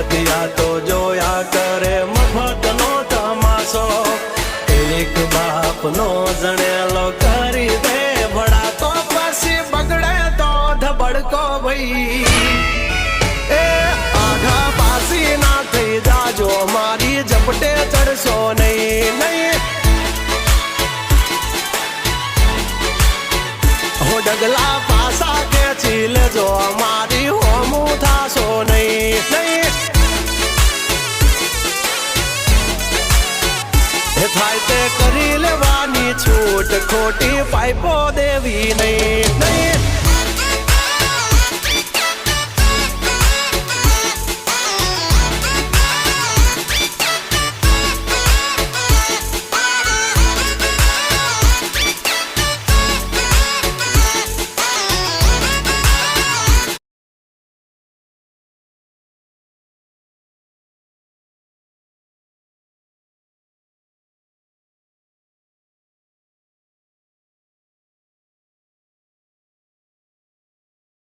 બધા તો જોયા કરે મફતનો તમાશો એક બાપનો જણેલો કરી દે ભડા તો પછી બગડે તો ધબડકો ભાઈ એ આઘા પાસી ના થઈ જાજો મારી ઝપટે ચડશો નહીં નહીં હો ડગલા પાસા ખેંચી લેજો મારી હોમું થાશો નહીં નહીં થાય તે કરી લેવાની છૂટ ખોટી પાઇપો દેવી નહીં નહીં